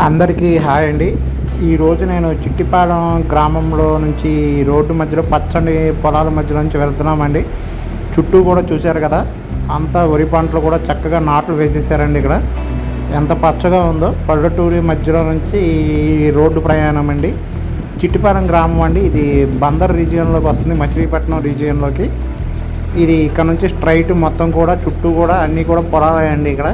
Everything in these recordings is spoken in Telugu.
అందరికీ హాయ్ అండి. ఈరోజు నేను చిట్టిపాలెం గ్రామంలో నుంచి రోడ్డు మధ్యలో పచ్చని పొలాల మధ్య నుంచి వెళ్తున్నామండి. చుట్టూ కూడా చూశారు కదా, అంతా వరి పంటలు కూడా చక్కగా నాట్లు వేసేసారండి. ఇక్కడ ఎంత పచ్చగా ఉందో, పల్లెటూరి మధ్యలో నుంచి ఈ రోడ్డు ప్రయాణం అండి. చిట్టిపాలెం గ్రామం అండి, ఇది బందర్ రీజియన్లోకి వస్తుంది, మచిలీపట్నం రీజియన్లోకి. ఇది ఇక్కడ నుంచి స్ట్రైట్ మొత్తం కూడా చుట్టూ కూడా అన్నీ కూడా పొలాలే అండి. ఇక్కడ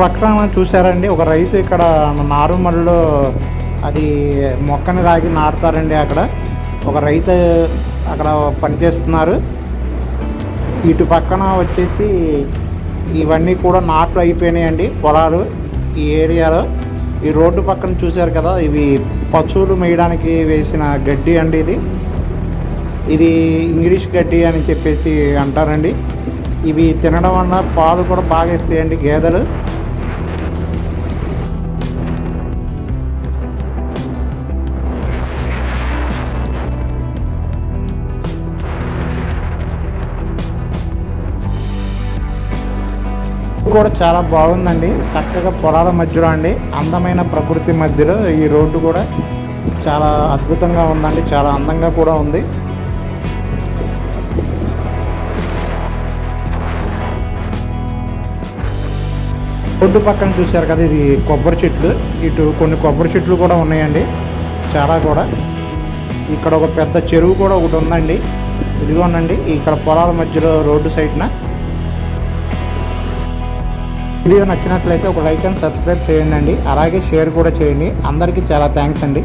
పక్కన చూసారండి, ఒక రైతు ఇక్కడ నారుమల్లో అది మొక్కని రాగి నాటుతారండి. అక్కడ ఒక రైతు అక్కడ పనిచేస్తున్నారు. ఇటు పక్కన వచ్చేసి ఇవన్నీ కూడా నాట్లు అయిపోయినాయండి పొలాలు ఈ ఏరియాలో. ఈ రోడ్డు పక్కన చూశారు కదా, ఇవి పశువులు మేయడానికి వేసిన గడ్డి అండి. ఇది ఇంగ్లీష్ గడ్డి అని చెప్పేసి అంటారండి. ఇవి తినడం వల్ల పాలు కూడా బాగా ఇస్తాయండి గేదెలు. కూడా చాలా బాగుందండి, చక్కగా పొలాల మధ్యలో అండి, అందమైన ప్రకృతి మధ్యలో ఈ రోడ్డు కూడా చాలా అద్భుతంగా ఉందండి, చాలా అందంగా కూడా ఉంది. రోడ్డు పక్కన చూశారు కదా, ఇది కొబ్బరి చెట్లు. ఇటు కొన్ని కొబ్బరి చెట్లు కూడా ఉన్నాయండి, చాలా కూడా. ఇక్కడ ఒక పెద్ద చెరువు కూడా ఒకటి ఉందండి. ఇదిగోనండి, ఇక్కడ పొలాల మధ్యలో రోడ్డు సైడ్న. వీడియో నచ్చినట్లయితే ఒక లైక్ అండ్ సబ్స్క్రైబ్ చేయండి అండి, అలాగే షేర్ కూడా చేయండి. అందరికీ చాలా థ్యాంక్స్ అండి.